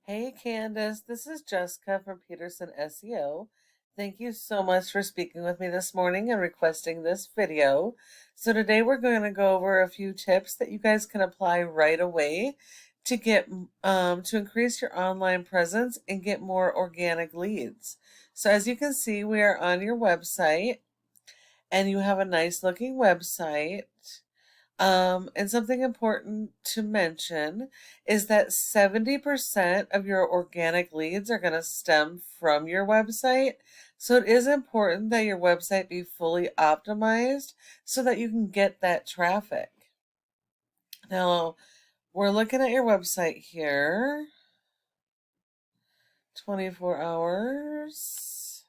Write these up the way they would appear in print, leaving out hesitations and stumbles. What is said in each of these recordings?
Hey Candace, this is Jessica from Peterson SEO. Thank you so much for speaking with me this morning and requesting this video. So today we're going to go over a few tips that you guys can apply right away to get to increase your online presence and get more organic leads. So as you can see, we are on your website and you have a nice looking website. And something important to mention is that 70% of your organic leads are going to stem from your website. So it is important that your website be fully optimized so that you can get that traffic. Now, we're looking at your website here. 24 hours.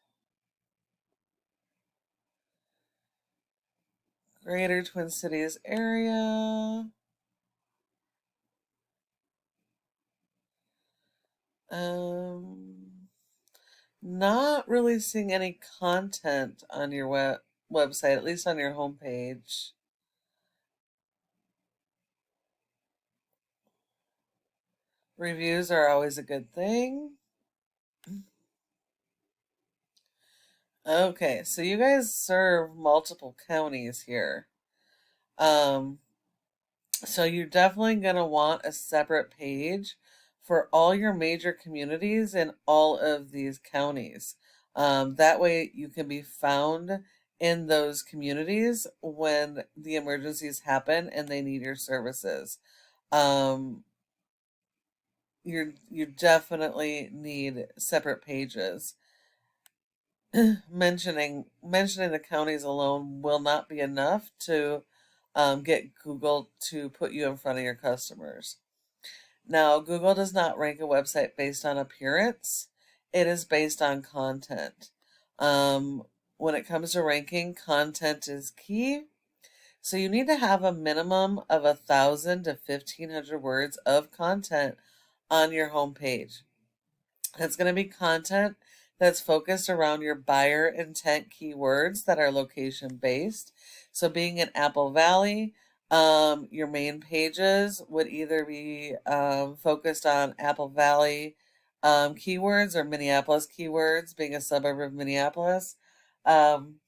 Greater Twin Cities area. Not really seeing any content on your website, at least on your homepage. Reviews are always a good thing. Okay, so you guys serve multiple counties here. Um, so you're definitely going to want a separate page for all your major communities in all of these counties. That way you can be found in those communities when the emergencies happen and they need your services. Um, you definitely need separate pages. Mentioning the counties alone will not be enough to get Google to put you in front of your customers. Now, Google does not rank a website based on appearance. It is based on content. Um, when it comes to ranking, content is key. So you need to have a minimum of 1,000 to 1,500 words of content on your homepage. It's going to be content that's focused around your buyer intent keywords that are location based. So being in Apple Valley, your main pages would either be focused on Apple Valley keywords or Minneapolis keywords, being a suburb of Minneapolis. Um,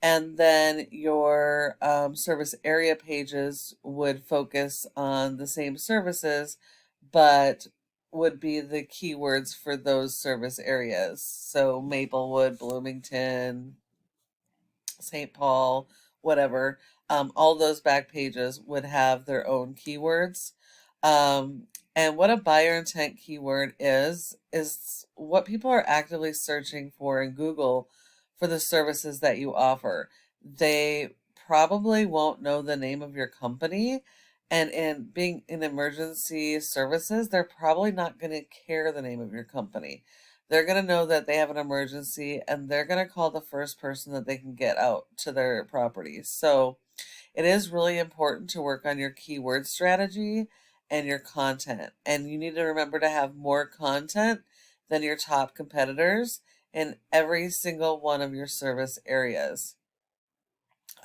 and then your service area pages would focus on the same services, but would be the keywords for those service areas. So Maplewood, Bloomington, St. Paul, whatever. All those back pages would have their own keywords. And what a buyer intent keyword is what people are actively searching for in Google for the services that you offer. They probably won't know the name of your company. And in being in emergency services, they're probably not going to care the name of your company. They're going to know that they have an emergency and they're going to call the first person that they can get out to their property. So it is really important to work on your keyword strategy and your content. And you need to remember to have more content than your top competitors in every single one of your service areas.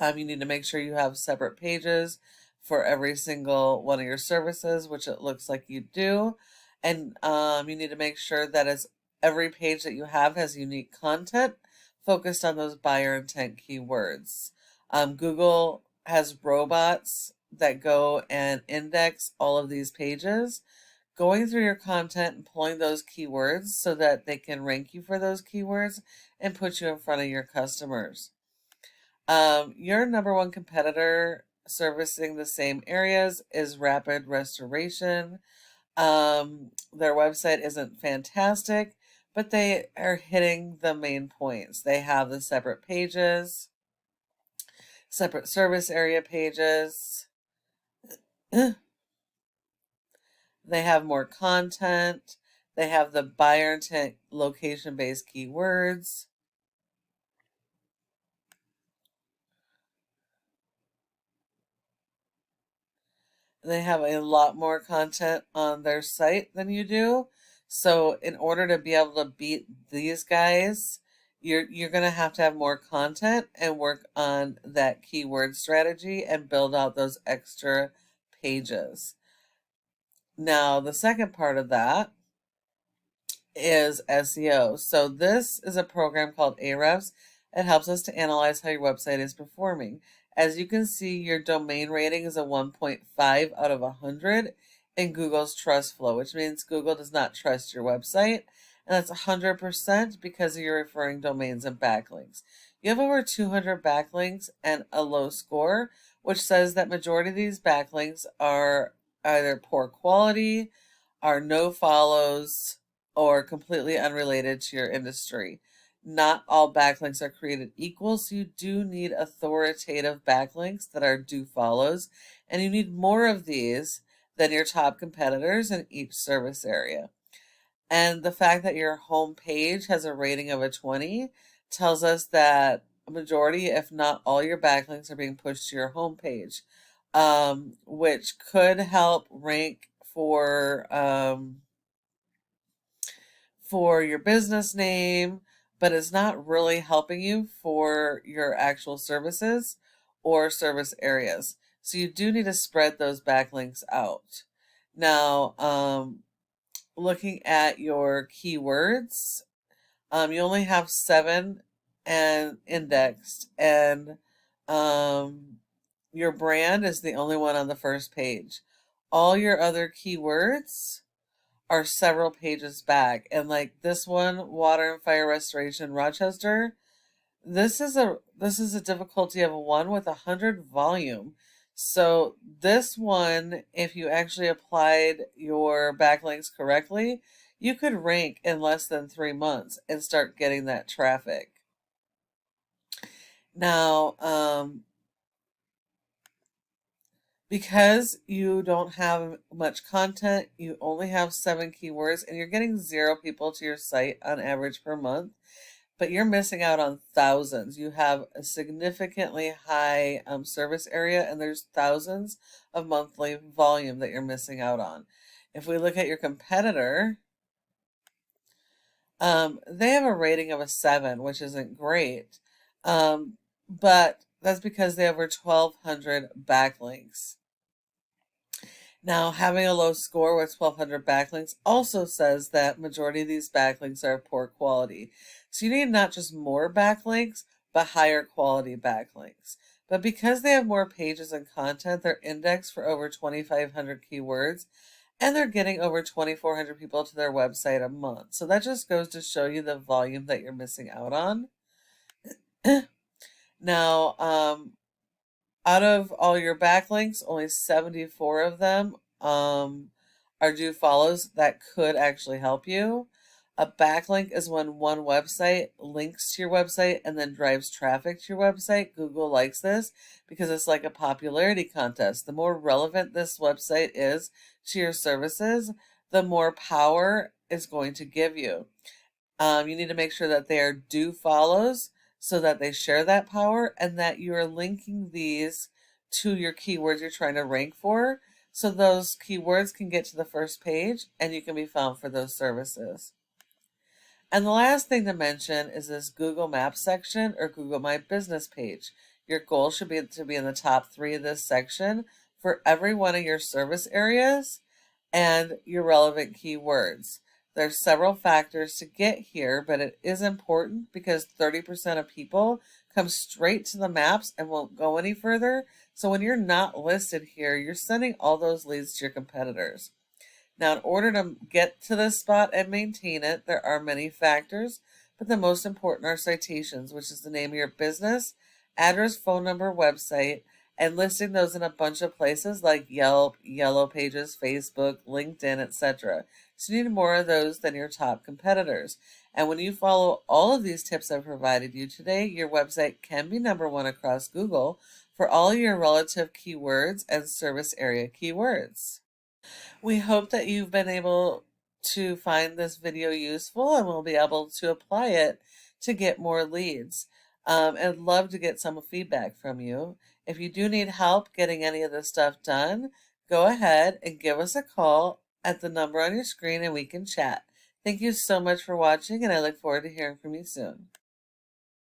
You need to make sure you have separate pages for every single one of your services, which it looks like you do. And you need to make sure that every page that you have has unique content focused on those buyer intent keywords. Google has robots that go and index all of these pages, going through your content and pulling those keywords so that they can rank you for those keywords and put you in front of your customers. Your number one competitor servicing the same areas is Rapid Restoration. Their website isn't fantastic, but they are hitting the main points. They have the separate pages, separate service area pages. They have more content. They have the buyer intent location based keywords. They have a lot more content on their site than you do. So in order to be able to beat these guys, you're going to have more content and work on that keyword strategy and build out those extra pages. Now, the second part of that is SEO. So this is a program called Ahrefs. It helps us to analyze how your website is performing. As you can see, your domain rating is a 1.5 out of 100 in Google's trust flow, which means Google does not trust your website. And that's 100% because of your referring domains and backlinks. You have over 200 backlinks and a low score, which says that majority of these backlinks are either poor quality, are no follows, or completely unrelated to your industry. Not all backlinks are created equal, so you do need authoritative backlinks that are do follows, and you need more of these than your top competitors in each service area. And the fact that your home page has a rating of a 20 tells us that a majority, if not all, your backlinks are being pushed to your home page, which could help rank for your business name, but it's not really helping you for your actual services or service areas. So you do need to spread those backlinks out. Now, looking at your keywords, you only have 7 and indexed, and your brand is the only one on the first page. All your other keywords are several pages back, and like this one, water and fire restoration Rochester, this is a difficulty of a 1 with 100 volume. So this one, if you actually applied your backlinks correctly, you could rank in less than 3 months and start getting that traffic. Now, because you don't have much content, you only have 7 keywords, and you're getting 0 people to your site on average per month, but you're missing out on thousands. You have a significantly high service area, and there's thousands of monthly volume that you're missing out on. If we look at your competitor, they have a rating of a 7, which isn't great, but that's because they have over 1,200 backlinks. Now, having a low score with 1,200 backlinks also says that majority of these backlinks are poor quality. So you need not just more backlinks, but higher quality backlinks. But because they have more pages and content, they're indexed for over 2,500 keywords, and they're getting over 2,400 people to their website a month. So that just goes to show you the volume that you're missing out on. Now, out of all your backlinks, only 74 of them are do follows. That could actually help you. A backlink is when one website links to your website and then drives traffic to your website. Google likes this because it's like a popularity contest. The more relevant this website is to your services, the more power it's going to give you. You need to make sure that they are do follows so that they share that power, and that you are linking these to your keywords you're trying to rank for, so those keywords can get to the first page and you can be found for those services. And the last thing to mention is this Google Maps section or Google My Business page. Your goal should be to be in the top 3 of this section for every one of your service areas and your relevant keywords. There's several factors to get here, but it is important because 30% of people come straight to the maps and won't go any further. So when you're not listed here, you're sending all those leads to your competitors. Now, in order to get to this spot and maintain it, there are many factors, but the most important are citations, which is the name of your business, address, phone number, website, and listing those in a bunch of places like Yelp, Yellow Pages, Facebook, LinkedIn, etc. So you need more of those than your top competitors. And when you follow all of these tips I've provided you today, your website can be #1 across Google for all your relative keywords and service area keywords. We hope that you've been able to find this video useful and will be able to apply it to get more leads. I'd love to get some feedback from you. If you do need help getting any of this stuff done, go ahead and give us a call at the number on your screen and we can chat. Thank you so much for watching, and I look forward to hearing from you soon.